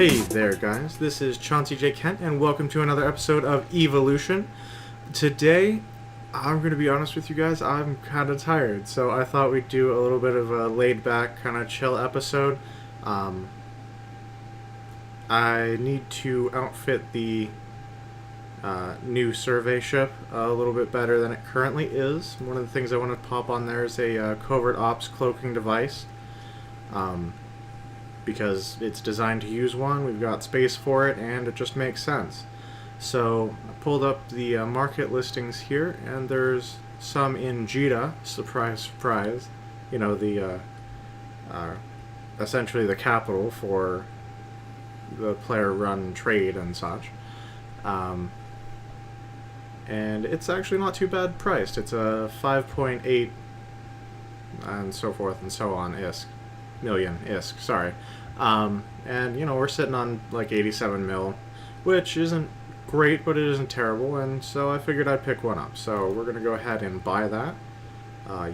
Hey there, guys. This is Chauncey J. Kent, and welcome to another episode of Evelution. Today, I'm going to be honest with you guys, I'm kind of tired, so I thought we'd do a little bit of a laid-back, kind of chill episode. I need to outfit the new survey ship a little bit better than it currently is. One of the things I want to pop on there is a covert ops cloaking device. Because it's designed to use one, we've got space for it, and it just makes sense. So I pulled up the market listings here, and there's some in Jeddah, surprise, surprise, you know, the essentially the capital for the player-run trade and such. And it's actually not too bad priced. It's a 5.8 and so forth and so on million ISK, sorry. And you know, we're sitting on like 87 mil, which isn't great, but it isn't terrible, and so I figured I'd pick one up. So we're gonna go ahead and buy that.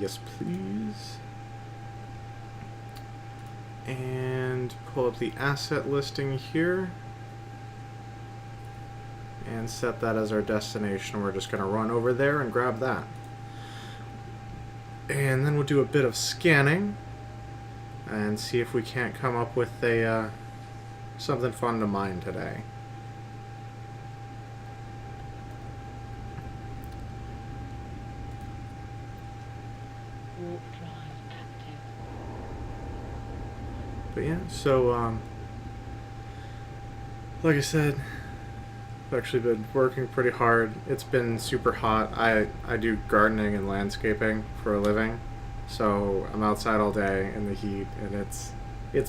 Yes, please. And pull up the asset listing here and set that as our destination. We're just gonna run over there and grab that. And then we'll do a bit of scanning and see if we can't come up with a something fun to mine today. Warp drive active. But yeah, so like I said, I've actually been working pretty hard. It's been super hot. I do gardening and landscaping for a living. So I'm outside all day in the heat, and it's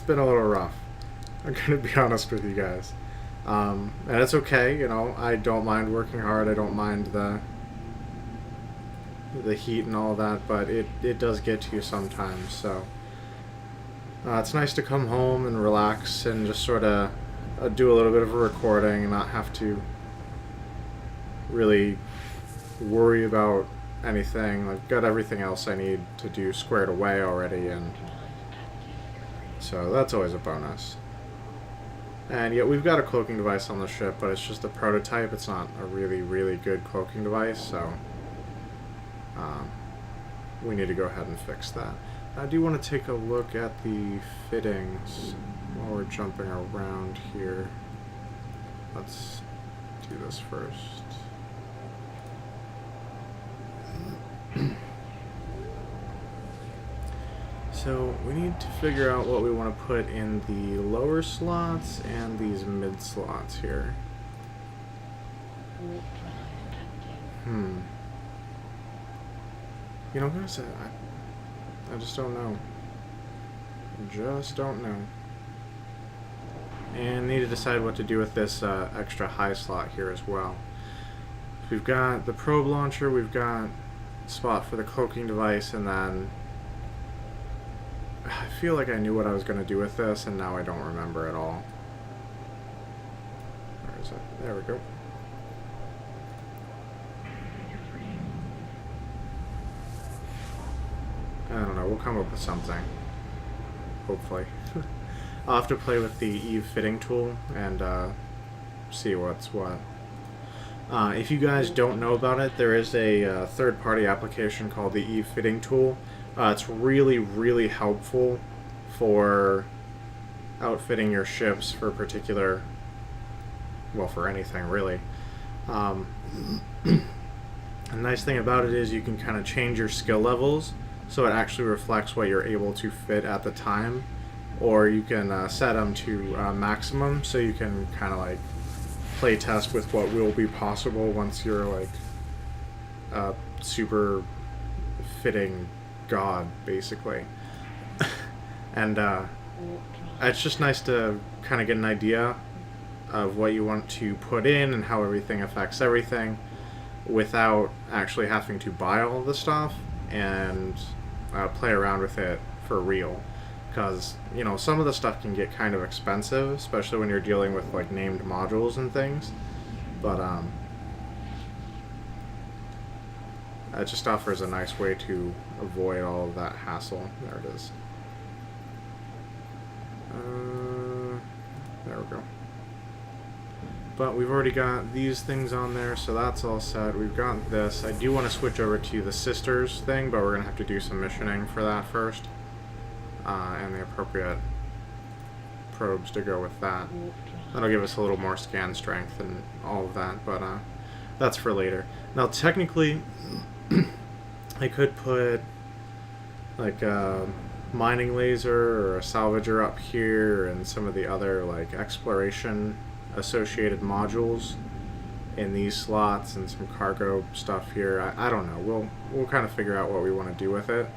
been a little rough. I'm gonna be honest with you guys, and it's okay. You know, I don't mind working hard. I don't mind the heat and all that, but it does get to you sometimes. So it's nice to come home and relax and just sort of do a little bit of a recording and not have to really worry about anything. I've got everything else I need to do squared away already, and so that's always a bonus. And yet we've got a cloaking device on the ship, but it's just a prototype. It's not a really good cloaking device, so we need to go ahead and fix that. I do want to take a look at the fittings while we're jumping around here. Let's do this first. So we need to figure out what we want to put in the lower slots and these mid slots here. Warp drive active. You know, guys, I just don't know. Just don't know. And need to decide what to do with this extra high slot here as well. We've got the probe launcher, we've got spot for the cloaking device, and then I feel like I knew what I was going to do with this, and now I don't remember at all. Where is it? There we go. I don't know, we'll come up with something. Hopefully. I'll have to play with the Eve fitting tool and see what's what. If you guys don't know about it, there is a third-party application called the Eve fitting tool. It's really helpful for outfitting your ships for particular, well, for anything really. The nice thing about it is you can kind of change your skill levels so it actually reflects what you're able to fit at the time, or you can set them to maximum so you can kind of like play test with what will be possible once you're like a super fitting god, basically. And it's just nice to kind of get an idea of what you want to put in and how everything affects everything without actually having to buy all the stuff and play around with it for real. Because, you know, some of the stuff can get kind of expensive, especially when you're dealing with like named modules and things. But it just offers a nice way to avoid all of that hassle. There it is. There we go. But we've already got these things on there, so that's all set. We've got this. I do want to switch over to the sisters thing, but we're going to have to do some missioning for that first. And the appropriate probes to go with that. That'll give us a little more scan strength and all of that, but that's for later. Now, technically, I could put like a mining laser or a salvager up here and some of the other like exploration associated modules in these slots and some cargo stuff here. I don't know. We'll kind of figure out what we want to do with it.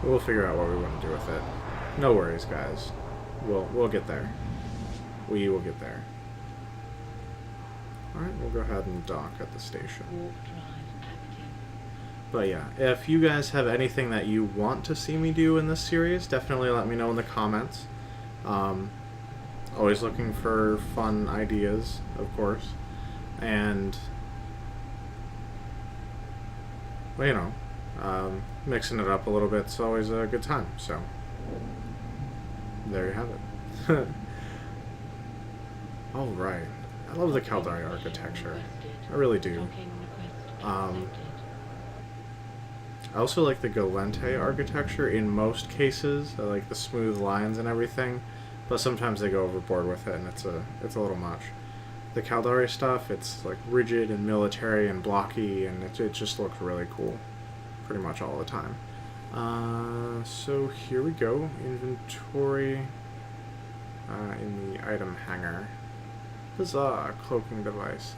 We'll figure out what we want to do with it. No worries, guys. We'll get there. We will get there. Alright, we'll go ahead and dock at the station. Warp drive active. But yeah, if you guys have anything that you want to see me do in this series, definitely let me know in the comments. Always looking for fun ideas, of course. And, well, you know, mixing it up a little bit is always a good time. So, there you have it. Alright. I love the Caldari architecture. I really do. Docking request I accepted. also like the Galente architecture in most cases. I like the smooth lines and everything, but sometimes they go overboard with it and it's a little much. The Caldari stuff, it's like rigid and military and blocky, and it just looks really cool pretty much all the time. So here we go. Inventory in the item hangar. Huzzah! Cloaking device.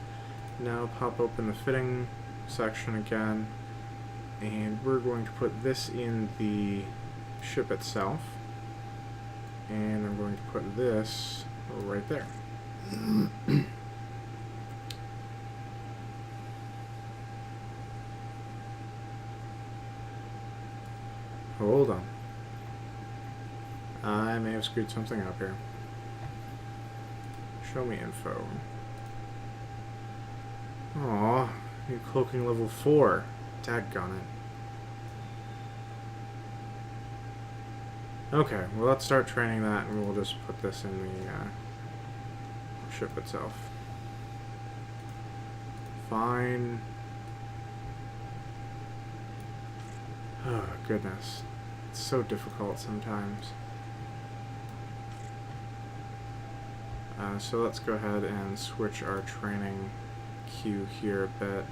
Now pop open the fitting section again, and we're going to put this in the ship itself, and I'm going to put this right there. Hold on. I may have screwed something up here. Show me info. Aw, new cloaking level 4. Daggone it. Okay, well let's start training that and we'll just put this in the ship itself. Fine. Oh, goodness. It's so difficult sometimes. So let's go ahead and switch our training queue here a bit.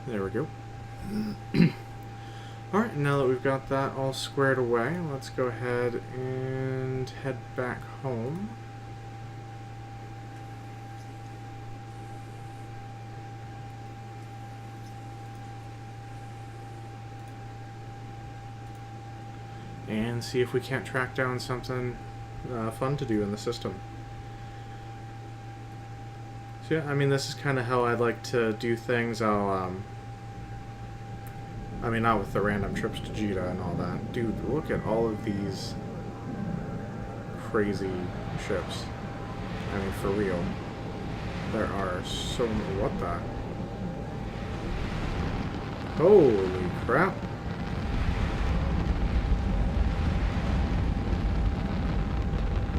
There we go. Alright, now that we've got that all squared away, let's go ahead and head back home. And see if we can't track down something fun to do in the system. So yeah, I mean, this is kind of how I'd like to do things. I mean, not with the random trips to Jita and all that. Dude, look at all of these crazy ships. I mean, for real. There are so many. What the? Holy crap.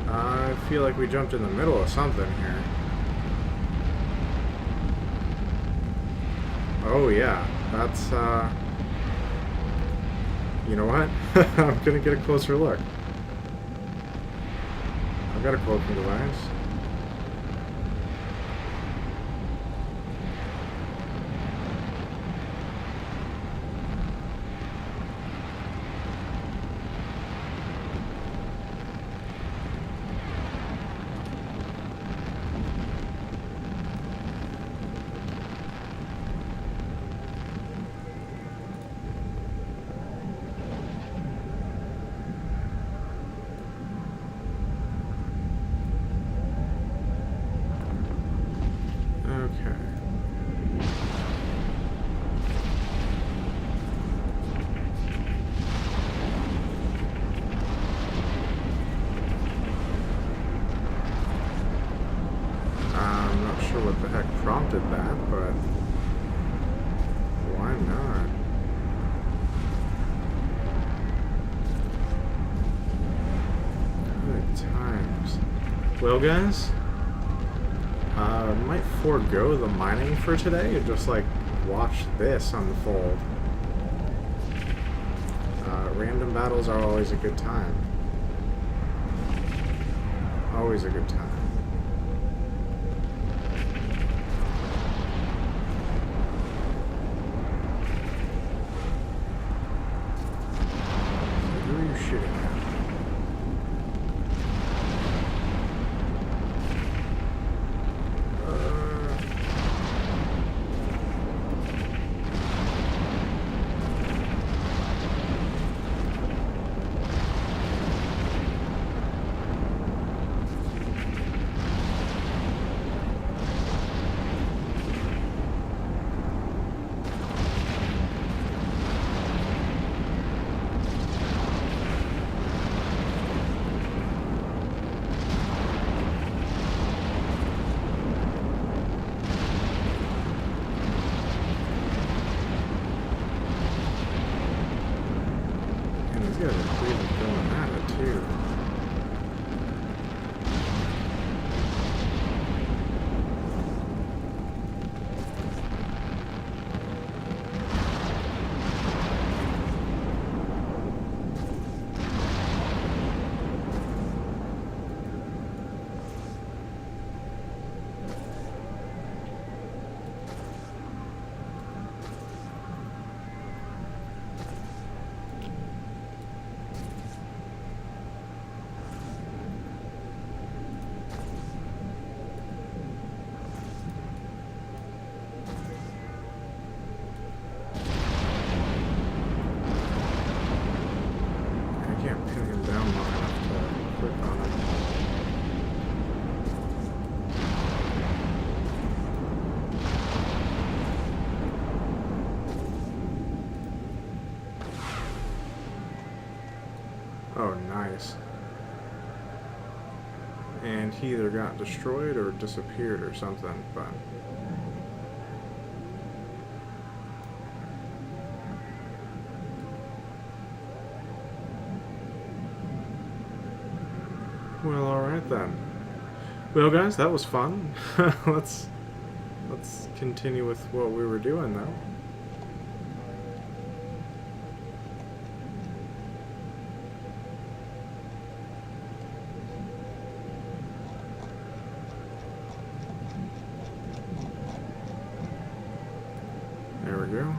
I feel like we jumped in the middle of something here. Oh yeah, that's, you know what? I'm gonna get a closer look. I've got a cloaking device. the heck prompted that, but why not? Good times. Well, guys, might forego the mining for today and just like watch this unfold. Random battles are always a good time. Always a good time. Who are you shooting at? These guys are really going at it too. Can't pin him down long enough to click on him. Oh, nice. And he either got destroyed or disappeared or something, but... Well, alright then. Well, guys, that was fun. Let's continue with what we were doing, though. There we go.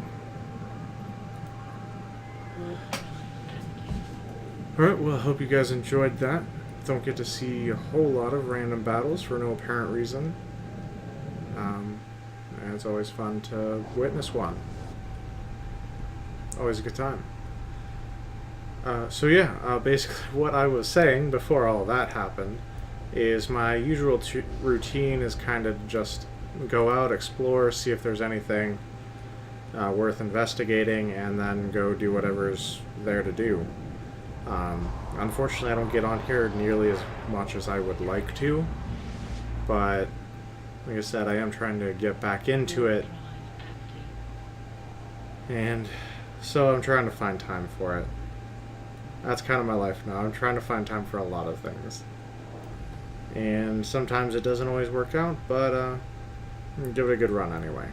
Alright, well, I hope you guys enjoyed that. Don't get to see a whole lot of random battles for no apparent reason. And it's always fun to witness one. Always a good time. So yeah, basically what I was saying before all of that happened is my usual routine is kind of just go out, explore, see if there's anything worth investigating, and then go do whatever's there to do. Unfortunately, I don't get on here nearly as much as I would like to, but like I said, I am trying to get back into it, and so I'm trying to find time for it. That's kind of my life now. I'm trying to find time for a lot of things, and sometimes it doesn't always work out, but give it a good run anyway.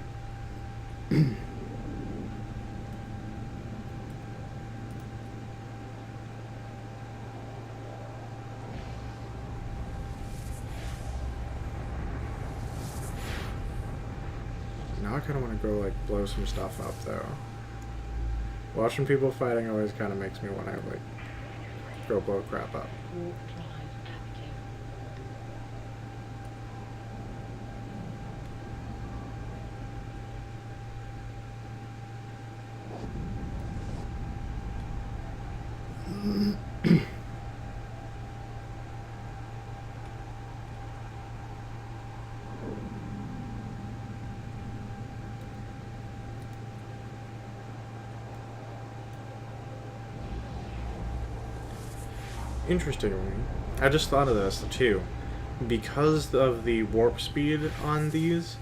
Now I kind of want to go like blow some stuff up though. Watching people fighting always kind of makes me want to like go blow crap up. Interestingly, I just thought of this too. because of the warp speed on these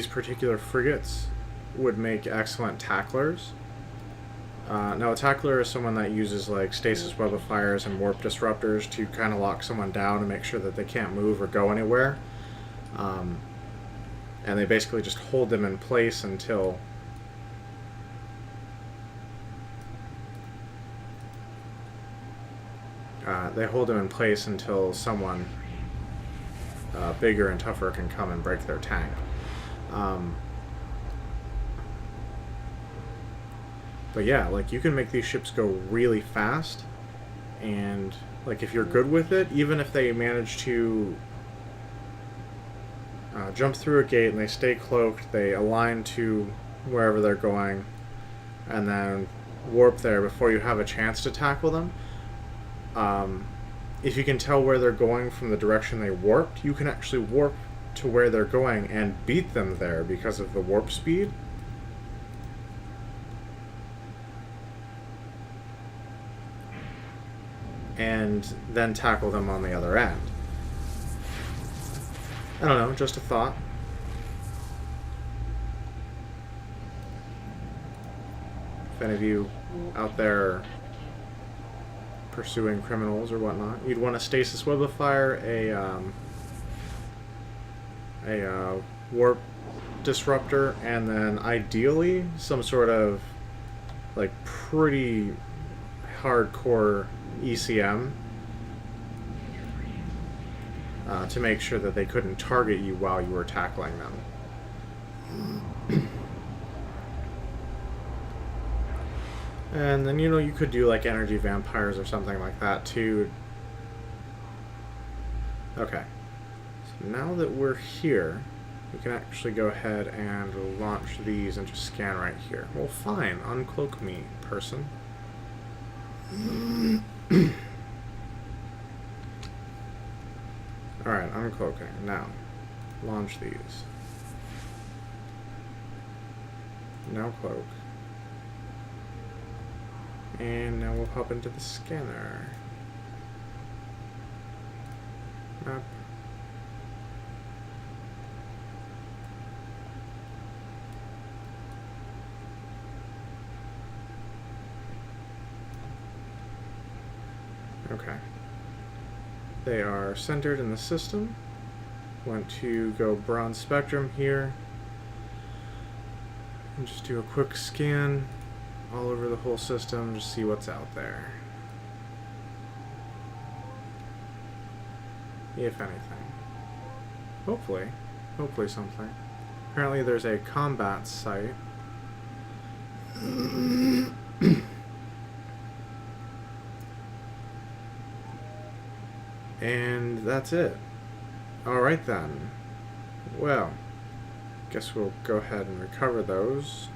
particular frigates would make excellent tacklers. Now, a tackler is someone that uses like stasis webifiers and warp disruptors to kind of lock someone down and make sure that they can't move or go anywhere. And they basically just hold them in place until someone bigger and tougher can come and break their tank. But yeah, like you can make these ships go really fast, and like if you're good with it, even if they manage to jump through a gate and they stay cloaked, they align to wherever they're going, and then warp there before you have a chance to tackle them. If you can tell where they're going from the direction they warped, you can actually warp to where they're going and beat them there because of the warp speed. And then tackle them on the other end. I don't know, just a thought. If any of you out there are pursuing criminals or whatnot, you'd want a stasis webifier, a warp disruptor, and then ideally some sort of like pretty hardcore ECM to make sure that they couldn't target you while you were tackling them. And then, you could do like energy vampires or something like that too. Okay. So now that we're here, we can actually go ahead and launch these and just scan right here. Well, fine. Uncloak me, person. Alright, uncloaking. Now, launch these. Now cloak. And now we'll hop into the scanner. Map. Okay. They are centered in the system. Want to go bronze spectrum here. And just do a quick scan all over the whole system, just see what's out there. If anything. Hopefully something. Apparently there's a combat site. And that's it. Alright then. Well, guess we'll go ahead and recover those.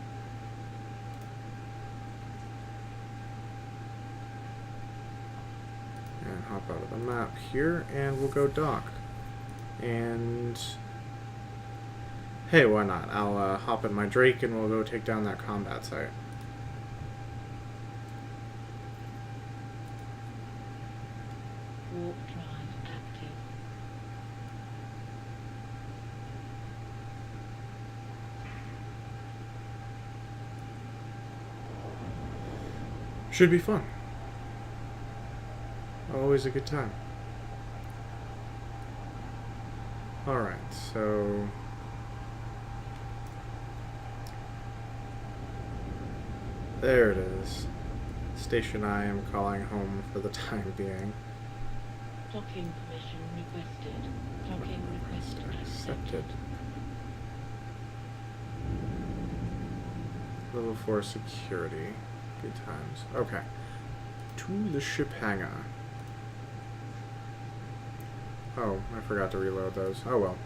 And hop out of the map here, and we'll go dock. And hey, why not? I'll hop in my Drake and we'll go take down that combat site. Warp drive active. Should be fun. Always a good time. Alright, so there it is. Station I am calling home for the time being. Docking permission requested. Docking request accepted. Level 4 security. Good times. Okay. To the ship hangar. Oh, I forgot to reload those. Oh well.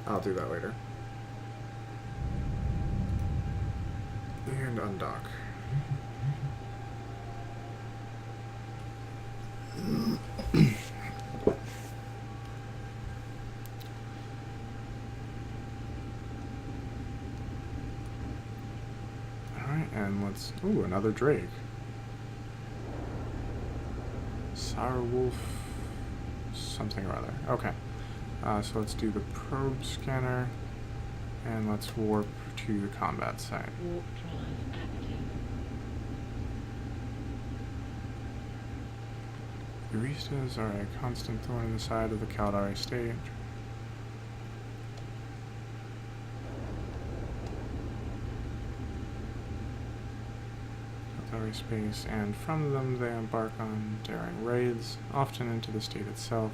I'll do that later. And undock. Alright, and let's... Ooh, another Drake. Sour Wolf something or other. Okay. So let's do the probe scanner, and let's warp to the combat site. Warp drive active. Baristas are a constant thorn in the side of the Caldari stage. Caldari space, and from them they embark on daring raids, often into the state itself,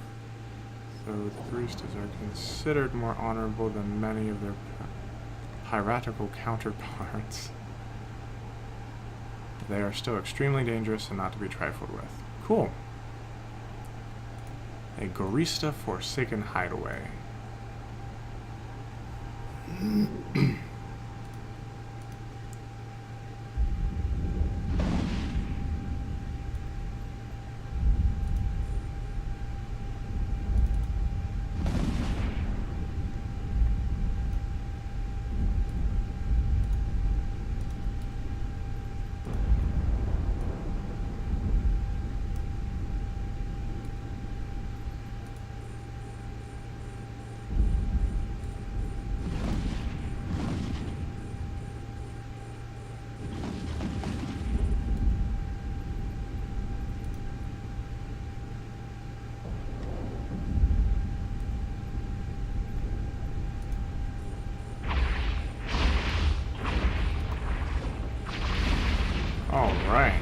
though the Baristas are considered more honorable than many of their piratical counterparts. They are still extremely dangerous and not to be trifled with. Cool. A Gorista Forsaken Hideaway. All right.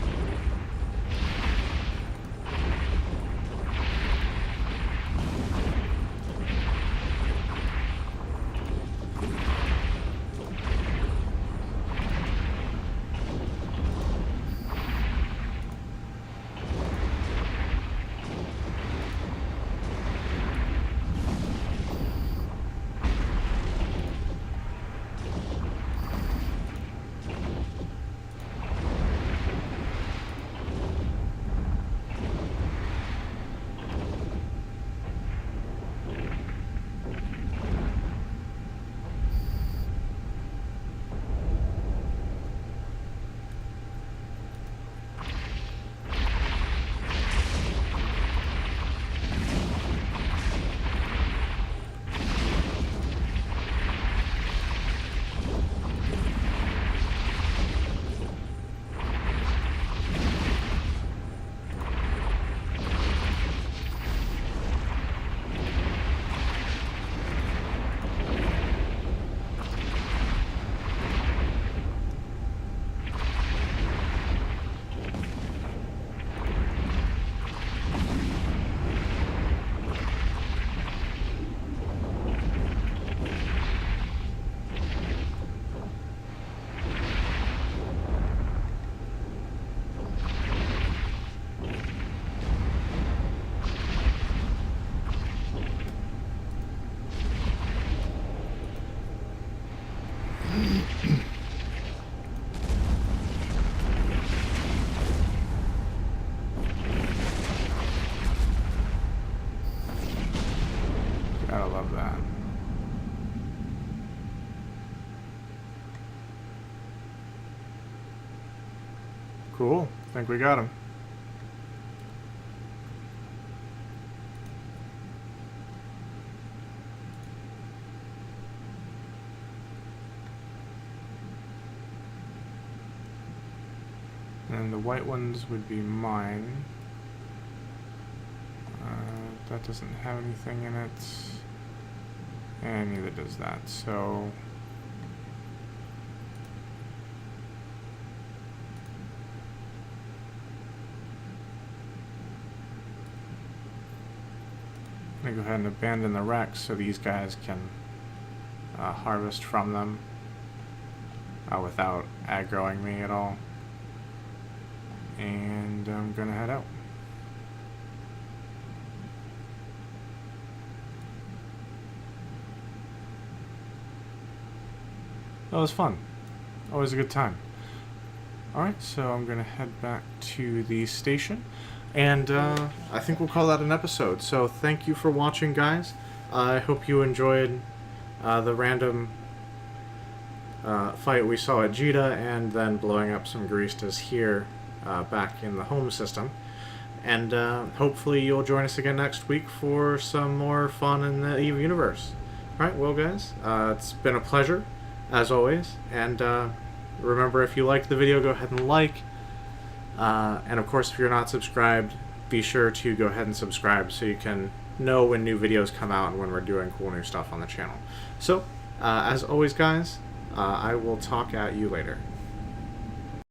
Gotta love that. Cool. Think we got him. And the white ones would be mine. That doesn't have anything in it. And neither does that, so... I'm gonna go ahead and abandon the wrecks so these guys can harvest from them without aggroing me at all. And I'm gonna head out. That was fun. Always a good time. Alright, so I'm gonna head back to the station. And I think we'll call that an episode. So thank you for watching, guys. I hope you enjoyed the random fight we saw at Jita, and then blowing up some Garistas here back in the home system. And hopefully you'll join us again next week for some more fun in the Eve universe. All right, well, guys, it's been a pleasure, as always. And remember, if you liked the video, go ahead and like. And of course, if you're not subscribed, be sure to go ahead and subscribe so you can know when new videos come out and when we're doing cool new stuff on the channel. So, as always, guys, I will talk at you later.